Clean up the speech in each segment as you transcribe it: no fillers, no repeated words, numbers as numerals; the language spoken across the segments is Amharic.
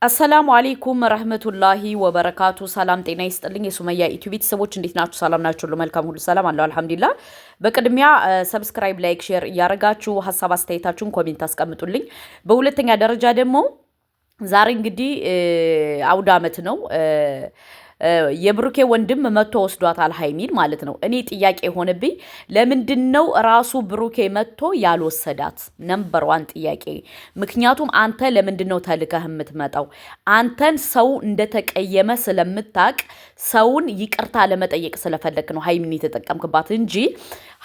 አሰላሙ አለይኩም ረህመቱላሂ ወበረካቱ። ሰላም ጤና ይስጥልኝ። የሱመያ ኢትዮ ቤተሰቦች እንዴት ናችሁ? ሰላም ናችሁ? ሁሉ መልካም፣ ሁሉ ሰላም አለው አልሐምዱሊላህ። በቅድሚያ ሰብስክራይብ፣ ላይክ፣ ሼር እያደረጋችሁ ሀሳብ አስተያየታችሁን ኮሜንት አስቀምጡልኝ። በሁለተኛ ደረጃ ደግሞ ዛሬ እንግዲህ አውደ ዓመት ነው። የብሩኬ ወንድም መጥቶ ወስዷታል ሀይሚን ማለት ነው። እኔ ጥያቄ ሆነብኝ፣ ለምንድን ነው ራሱ ብሩኬ መጥቶ ያልወሰዳት? ነምበር ዋን ጥያቄ። ምክንያቱም አንተ ለምንድን ነው ተልከህ የምትመጣው? አንተን ሰው እንደተቀየመ ስለምታቅ ሰውን ይቅርታ ለመጠየቅ ስለፈለክ ነው ሀይሚን የተጠቀምክባት እንጂ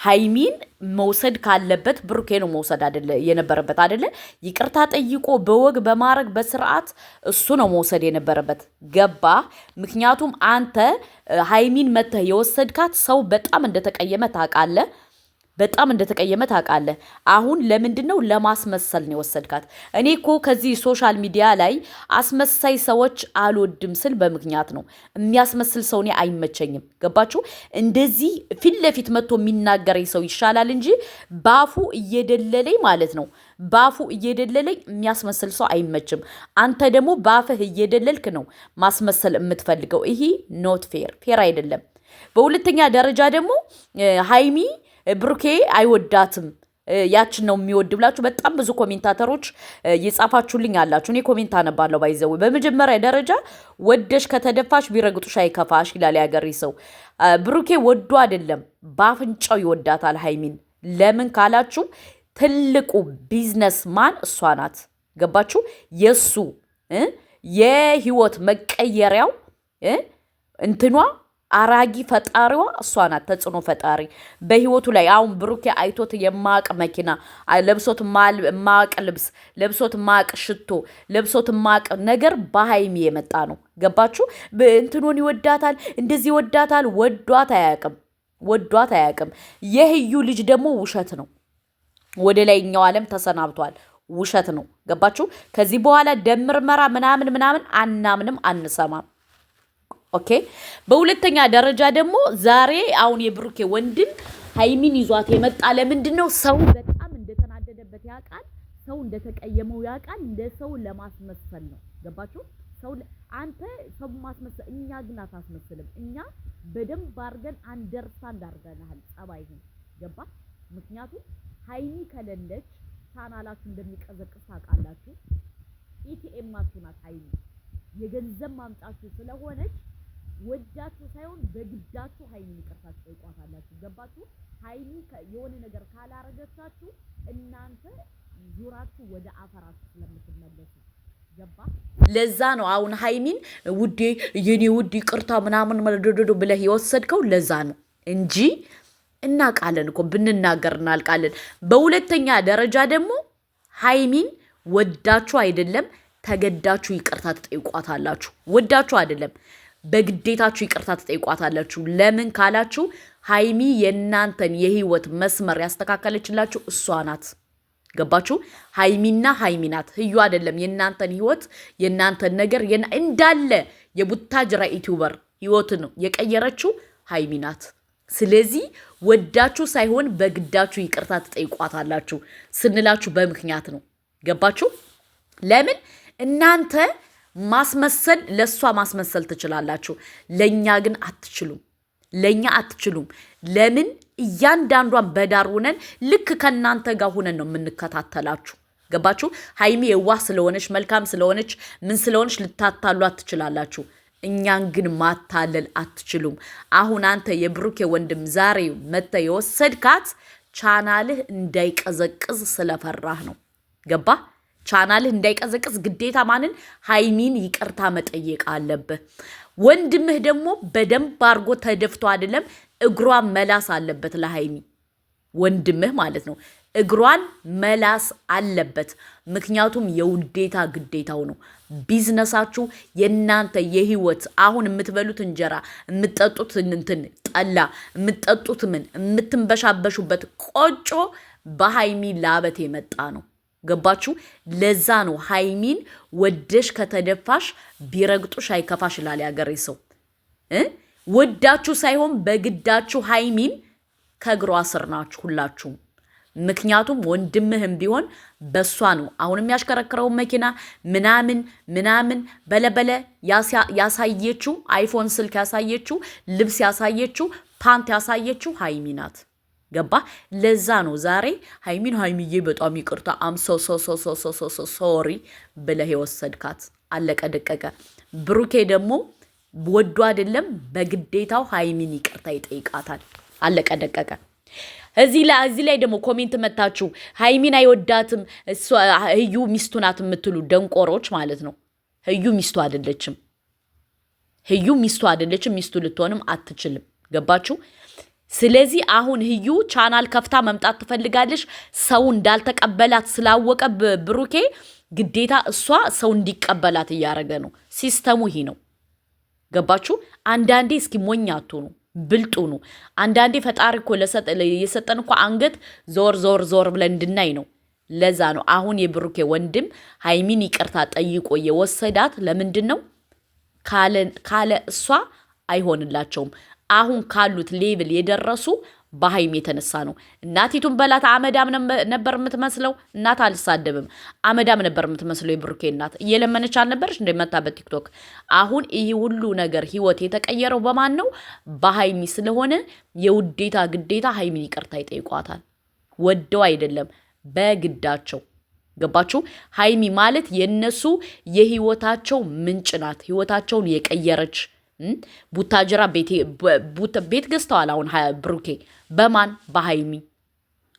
ሀይሚን መውሰድ ካለበት ብሩኬ ነው መውሰድ የነበረበት አይደለ? ይቅርታ ጠይቆ በወግ በማረግ በስርዓት እሱ ነው መውሰድ የነበረበት። ገባ? ምክንያቱም አንተ ሀይሚን መተህ የወሰድካት ሰው በጣም እንደተቀየመ ታውቃለህ። በጣም እንደተቀየመ ታውቃለህ። አሁን ለምንድን ነው ለማስመሰል ነው የወሰድካት? እኔ እኮ ከዚህ ሶሻል ሚዲያ ላይ አስመሳይ ሰዎች አልወድም ስል በምክንያት ነው። የሚያስመስል ሰው እኔ አይመቸኝም። ገባችሁ? እንደዚህ ፊት ለፊት መጥቶ የሚናገረኝ ሰው ይሻላል እንጂ ባፉ እየደለለኝ ማለት ነው። ባፉ እየደለለኝ የሚያስመስል ሰው አይመችም። አንተ ደግሞ ባፍህ እየደለልክ ነው ማስመሰል የምትፈልገው። ይሄ ኖት ፌር አይደለም። በሁለተኛ ደረጃ ደግሞ ሀይሚ ብሩኬ አይወዳትም ያችን ነው የሚወድ ብላችሁ በጣም ብዙ ኮሜንታተሮች የጻፋችሁልኝ አላችሁ። እኔ ኮሜንት አነባለሁ ባይዘው። በመጀመሪያ ደረጃ ወደሽ ከተደፋሽ ቢረግጡሽ አይከፋሽ ይላል ያገሬ ሰው። ብሩኬ ወዶ አይደለም ባፍንጫው ይወዳታል ሀይሚን። ለምን ካላችሁ ትልቁ ቢዝነስ ማን እሷ ናት። ገባችሁ? የሱ የህይወት መቀየሪያው እንትኗ አራጊ ፈጣሪዋ እሷ ናት። ተጽዕኖ ፈጣሪ በህይወቱ ላይ አሁን ብሩኬ አይቶት የማቅ መኪና ለብሶት ማቅ ልብስ ለብሶት ማቅ ሽቶ ለብሶት ማቅ ነገር በሀይሚ የመጣ ነው። ገባችሁ? እንትኑን ይወዳታል፣ እንደዚህ ይወዳታል። ወዷት አያቅም። የህዩ ልጅ ደግሞ ውሸት ነው። ወደ ላይኛው ዓለም ተሰናብቷል። ውሸት ነው። ገባችሁ? ከዚህ በኋላ ደም ምርመራ ምናምን አናምንም፣ አንሰማም። ኦኬ። በሁለተኛ ደረጃ ደግሞ ዛሬ አሁን የብሩኬ ወንድም ሀይሚን ይዟት የመጣ ለምንድን ነው? ሰው በጣም እንደተናደደበት ያውቃል። ሰው እንደተቀየመው ያውቃል። እንደ ሰው ለማስመሰል ነው። ገባችሁ? አንተ ሰው ማስመሰል፣ እኛ ግን አታስመስልም። እኛ በደንብ አድርገን አንደርስታንድ አድርገናል ጸባይህን። ገባ? ምክንያቱም ሀይሚ ከሌለች ቻናላችሁ እንደሚቀዘቅዝ ታውቃላችሁ። ኢቲኤማችሁ ናት ሀይሚ። የገንዘብ ማምጣችሁ ስለሆነች ወዳችሁ ሳይሆን በግዳችሁ ሀይሚን ይቅርታ ትጠይቋታላችሁ። ገባችሁ? ሀይሚ የሆነ ነገር ካላረገቻችሁ እናንተ ዙራችሁ ወደ አፈራችሁ ስለምትመለሱ። ገባ? ለዛ ነው አሁን ሀይሚን ውዴ የኔ ውድ ይቅርታ ምናምን መደዶዶ ብለህ የወሰድከው ለዛ ነው እንጂ እናውቃለን እኮ ብንናገር እናልቃለን። በሁለተኛ ደረጃ ደግሞ ሀይሚን ወዳችሁ አይደለም ተገዳችሁ ይቅርታ ትጠይቋታላችሁ። ወዳችሁ አይደለም በግዴታችሁ ይቅርታ ትጠይቋታላችሁ። ለምን ካላችሁ ሀይሚ የእናንተን የህይወት መስመር ያስተካከለችላችሁ እሷ ናት። ገባችሁ? ሀይሚና ሀይሚ ናት። ህዩ አይደለም የእናንተን ህይወት የእናንተን ነገር እንዳለ የቡታጅራ ዩቲዩበር ህይወትን ነው የቀየረችው ሀይሚ ናት። ስለዚህ ወዳችሁ ሳይሆን በግዳችሁ ይቅርታ ትጠይቋታላችሁ ስንላችሁ በምክንያት ነው። ገባችሁ? ለምን እናንተ ማስመሰል ለሷ ማስመሰል ትችላላችሁ፣ ለኛ ግን አትችሉም። ለምን? እያንዳንዷን በዳር ሆነን ልክ ከናንተ ጋር ሆነን ነው የምንከታተላችሁ። ገባችሁ? ሀይሚ የዋህ ስለሆነች መልካም ስለሆነች ምን ስለሆነች ልታታሏት ትችላላችሁ። እኛን ግን ማታለል አትችሉም። አሁን አንተ የብሩኬ ወንድም ዛሬ መተ የወሰድካት ቻናልህ እንዳይቀዘቅዝ ስለፈራህ ነው። ገባ? ቻናልህ እንዳይቀዘቅዝ ግዴታ ማንን? ሀይሚን ይቅርታ መጠየቅ አለብህ። ወንድምህ ደግሞ በደንብ አድርጎ ተደፍቶ አይደለም እግሯን መላስ አለበት ለሀይሚ። ወንድምህ ማለት ነው እግሯን መላስ አለበት። ምክንያቱም የውዴታ ግዴታው ነው። ቢዝነሳችሁ የእናንተ የህይወት አሁን የምትበሉት እንጀራ፣ የምትጠጡት ጠላ፣ የምትጠጡት የምትንበሻበሹበት ቆጮ በሀይሚ ላበት የመጣ ነው። ገባችሁ? ለዛ ነው ሀይሚን ወደሽ ከተደፋሽ ቢረግጡሽ አይከፋሽ ይላል ያገሬ ሰው። ወዳችሁ ሳይሆን በግዳችሁ ሀይሚን ከእግሯ ስር ናችሁ ሁላችሁም። ምክንያቱም ወንድምህም ቢሆን በሷ ነው አሁንም ያሽከረክረው መኪና ምናምን በለበለ ያሳየችው አይፎን ስልክ ያሳየችው ልብስ ያሳየችው ፓንት ያሳየችው ሃይሚ ናት። ገባ? ለዛ ነው ዛሬ ሃይሚዬ በጣም ይቅርታ አም ሶሪ ብለህ የወሰድካት። አለቀ ደቀቀ። ብሩኬ ደግሞ ወዶ አይደለም በግዴታው ሃይሚን ይቅርታ ይጠይቃታል። አለቀ ደቀቀ። እዚህ ላይ ደግሞ ኮሜንት መታችሁ ሃይሚን አይወዳትም ህዩ ሚስቱ ናት የምትሉ ደንቆሮች ማለት ነው። ህዩ ሚስቱ አይደለችም። ሚስቱ ልትሆንም አትችልም። ገባችሁ? ስለዚህ አሁን ህዩ ቻናል ከፍታ መምጣት ትፈልጋለች። ሰው እንዳልተቀበላት ስላወቀ ብሩኬ ግዴታ እሷ ሰው እንዲቀበላት እያደረገ ነው። ሲስተሙ ይሄ ነው። ገባችሁ? አንዳንዴ እስኪ ሞኝ አትሁኑ፣ ብልጡ ነው። አንዳንዴ ፈጣሪ እኮ የሰጠን እኮ አንገት ዞር ብለን እንድናይ ነው። ለዛ ነው አሁን የብሩኬ ወንድም ሃይሚን ይቅርታ ጠይቆ የወሰዳት። ለምንድን ነው? ካለ እሷ አይሆንላቸውም። አሁን ካሉት ሌቭል የደረሱ በሃይሚ የተነሳ ነው። እናቲቱን በላት አመዳም ነበር የምትመስለው። እናት አልሳደብም፣ አመዳም ነበር የምትመስለው። የብሩኬ እናት እየለመነች አልነበረች እንደመጣ በቲክቶክ። አሁን ይህ ሁሉ ነገር ህይወት የተቀየረው በማን ነው? በሃይሚ ስለሆነ የውዴታ ግዴታ ሃይሚን ይቅርታ ይጠይቋታል። ወደው አይደለም በግዳቸው። ገባችሁ? ሃይሚ ማለት የነሱ የህይወታቸው ምንጭ ናት። ህይወታቸውን የቀየረች ቡታጅራ ቤት ገዝተዋል። አሁን ብሩኬ በማን? በሃይሚ።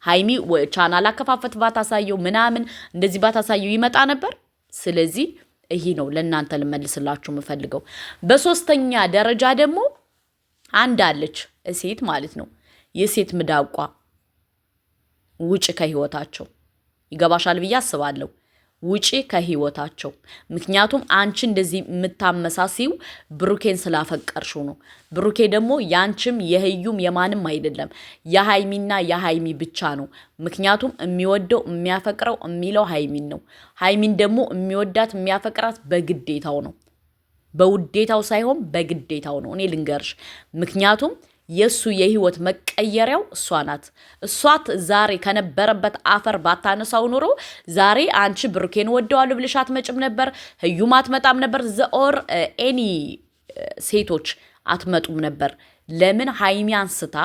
ሃይሚ ቻናል አከፋፈት ባታሳየው ምናምን እንደዚህ ባታሳየው ይመጣ ነበር። ስለዚህ ይሄ ነው ለእናንተ ልመልስላችሁ የምፈልገው። በሶስተኛ ደረጃ ደግሞ አንድ አለች ሴት ማለት ነው። የሴት ምዳቋ ውጭ ከህይወታቸው። ይገባሻል ብዬ አስባለሁ። ውጪ ከህይወታቸው። ምክንያቱም አንቺ እንደዚህ የምታመሳሲው ብሩኬን ስላፈቀርሽው ነው። ብሩኬ ደግሞ ያንቺም የህዩም የማንም አይደለም፣ የሃይሚና የሃይሚ ብቻ ነው። ምክንያቱም የሚወደው የሚያፈቅረው የሚለው ሃይሚን ነው። ሃይሚን ደግሞ የሚወዳት የሚያፈቅራት በግዴታው ነው። በውዴታው ሳይሆን በግዴታው ነው። እኔ ልንገርሽ፣ ምክንያቱም የሱ የህይወት መቀየሪያው እሷ ናት። እሷት ዛሬ ከነበረበት አፈር ባታነሳው ኑሮ ዛሬ አንቺ ብሩኬን ወደዋለሁ ብለሽ አትመጭም ነበር። ህዩም አትመጣም ነበር። ዘኦር ኤኒ ሴቶች አትመጡም ነበር። ለምን? ሃይሚ አንስታ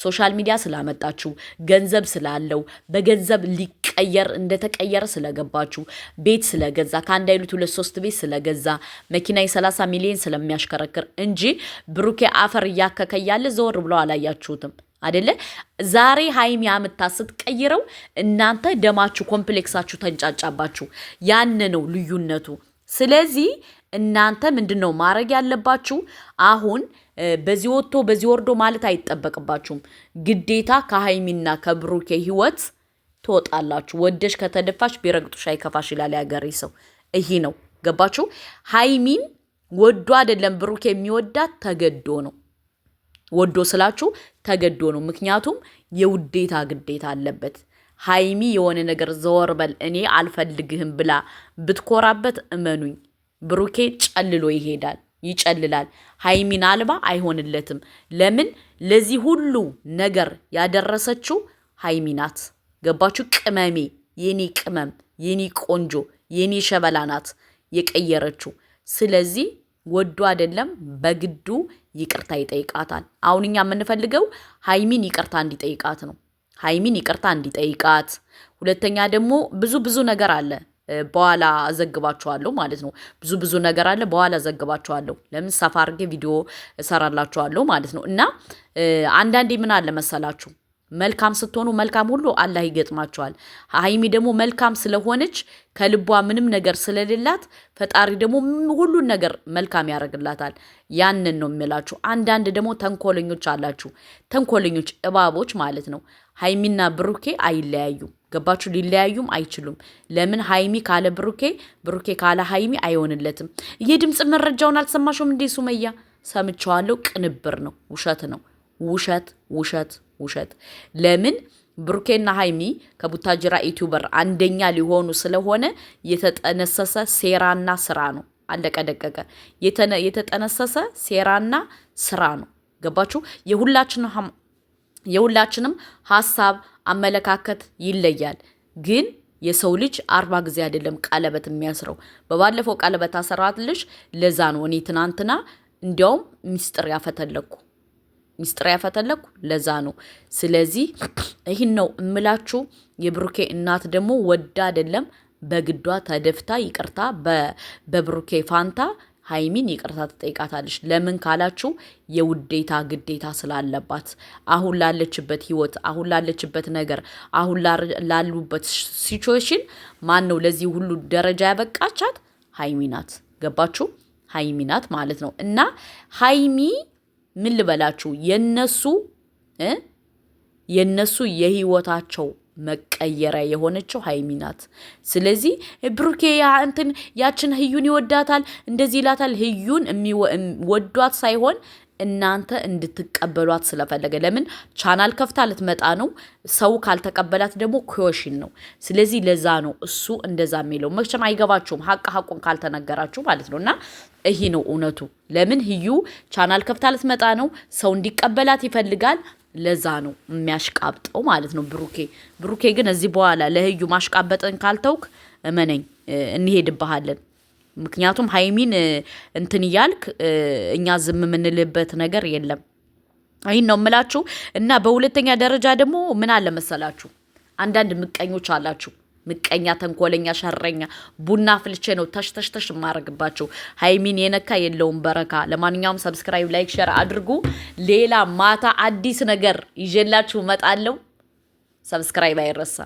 ሶሻል ሚዲያ ስላመጣችሁ፣ ገንዘብ ስላለው በገንዘብ ሊቀየር እንደተቀየረ ስለገባችሁ፣ ቤት ስለገዛ ከአንድ አይሉት 2-3 ቤት ስለገዛ፣ መኪና የ30 ሚሊዮን ስለሚያሽከረክር እንጂ ብሩኬ አፈር እያከከ ያለ ዘወር ብለው አላያችሁትም አደለ? ዛሬ ሃይሚ አምታ ስትቀይረው እናንተ ደማችሁ ኮምፕሌክሳችሁ ተንጫጫባችሁ። ያን ነው ልዩነቱ። ስለዚህ እናንተ ምንድነው ማድረግ ያለባችሁ? አሁን በዚህ ወጥቶ በዚህ ወርዶ ማለት አይጠበቅባችሁም። ግዴታ ከሃይሚና ከብሩኬ ህይወት ትወጣላችሁ። ወደሽ ከተደፋሽ ቢረግጡሽ አይከፋሽ ይላል ያገሬ ሰው። ይሄ ነው። ገባችሁ? ሃይሚን ወዶ አይደለም ብሩኬ የሚወዳት ተገዶ ነው። ወዶ ስላችሁ ተገዶ ነው። ምክንያቱም የውዴታ ግዴታ አለበት። ሃይሚ የሆነ ነገር ዘወር በል እኔ አልፈልግህም ብላ ብትኮራበት እመኑኝ ብሩኬ ጨልሎ ይጨልላል። ሃይሚን አልባ አይሆንለትም። ለምን? ለዚህ ሁሉ ነገር ያደረሰችው ሃይሚ ናት። ገባችሁ? ቅመሜ፣ የኔ ቅመም፣ የኔ ቆንጆ፣ የኔ ሸበላ ናት የቀየረችው። ስለዚህ ወዶ አይደለም በግዱ ይቅርታ ይጠይቃታል። አሁን እኛ የምንፈልገው ሃይሚን ይቅርታ እንዲጠይቃት ነው። ሃይሚን ይቅርታ እንዲጠይቃት። ሁለተኛ ደግሞ ብዙ ነገር አለ። በኋላ አዘግባችኋለሁ ማለት ነው። ብዙ ነገር አለ። በኋላ አዘግባችኋለሁ። ለምን? ሰፋ አድርጌ ቪዲዮ እሰራላችኋለሁ ማለት ነው። እና አንዳንዴ ምን አለ መሰላችሁ፣ መልካም ስትሆኑ መልካም ሁሉ አላህ ይገጥማችኋል። ሃይሚ ደግሞ መልካም ስለሆነች ከልቧ ምንም ነገር ስለሌላት ፈጣሪ ደግሞ ሁሉን ነገር መልካም ያደርግላታል። ያንን ነው የምላችሁ። አንዳንድ ደግሞ ተንኮለኞች አላችሁ። ተንኮለኞች እባቦች ማለት ነው። ሃይሚና ብሩኬ አይለያዩም። ገባችሁ? ሊለያዩም አይችሉም። ለምን? ሃይሚ ካለ ብሩኬ፣ ብሩኬ ካለ ሃይሚ አይሆንለትም። የድምፅ መረጃውን አልሰማሽም እንዴ ሱመያ? ሰምቼዋለሁ። ቅንብር ነው። ውሸት ነው። ውሸት። ለምን? ብሩኬና ሃይሚ ከቡታጅራ ዩቲዩበር አንደኛ ሊሆኑ ስለሆነ የተጠነሰሰ ሴራና ስራ ነው። አለቀ ደቀቀ። የተጠነሰሰ ሴራና ስራ ነው። ገባችሁ? የሁላችንም ሐሳብ አመለካከት ይለያል። ግን የሰው ልጅ 40 ጊዜ አይደለም ቀለበት የሚያስረው። በባለፈው ቀለበት አሰራትልሽ። ለዛ ነው እኔ ትናንትና እንዲያውም ሚስጥር ያፈተለኩ ለዛ ነው። ስለዚህ ይህን ነው እምላችሁ። የብሩኬ እናት ደግሞ ወዳ አይደለም በግዷ ተደፍታ ይቅርታ በብሩኬ ፋንታ ሃይሚን ይቅርታ ትጠይቃታለች። ለምን ካላችሁ የውዴታ ግዴታ ስላለባት አሁን ላለችበት ህይወት፣ አሁን ላለችበት ነገር፣ አሁን ላሉበት ሲቹዌሽን ማን ነው ለዚህ ሁሉ ደረጃ ያበቃቻት? ሃይሚ ናት። ገባችሁ? ሃይሚ ናት ማለት ነው። እና ሃይሚ ምን ልበላችሁ የነሱ የህይወታቸው መቀየሪያ የሆነችው ሃይሚ ናት። ስለዚህ ብሩኬ ያችን ህዩን ይወዳታል፣ እንደዚህ ይላታል። ህዩን ወዷት ሳይሆን እናንተ እንድትቀበሏት ስለፈለገ። ለምን ቻናል ከፍታ ልትመጣ ነው። ሰው ካልተቀበላት ደግሞ ኩዮሽን ነው። ስለዚህ ለዛ ነው እሱ እንደዛ የሚለው። መቼም አይገባችሁም ሀቁን ካልተነገራችሁ ማለት ነው። እና ይሄ ነው እውነቱ። ለምን ህዩ ቻናል ከፍታ ልትመጣ ነው። ሰው እንዲቀበላት ይፈልጋል። ለዛ ነው የሚያሽቃብጠው ማለት ነው ብሩኬ ግን እዚህ በኋላ ለህዩ ማሽቃበጥን ካልተውክ እመነኝ እንሄድብሃለን። ምክንያቱም ሃይሚን እያልክ እኛ ዝም የምንልበት ነገር የለም። ይህን ነው የምላችሁ። እና በሁለተኛ ደረጃ ደግሞ ምን አለ መሰላችሁ፣ አንዳንድ ምቀኞች አላችሁ። ምቀኛ፣ ተንኮለኛ፣ ሸረኛ ቡና ፍልቼ ነው ተሽተሽተሽ ማረግባቸው። ሃይሚን የነካ የለውም በረካ። ለማንኛውም ሰብስክራይብ፣ ላይክ፣ ሼር አድርጉ። ሌላ ማታ አዲስ ነገር ይዤላችሁ እመጣለሁ። ሰብስክራይብ አይረሳ።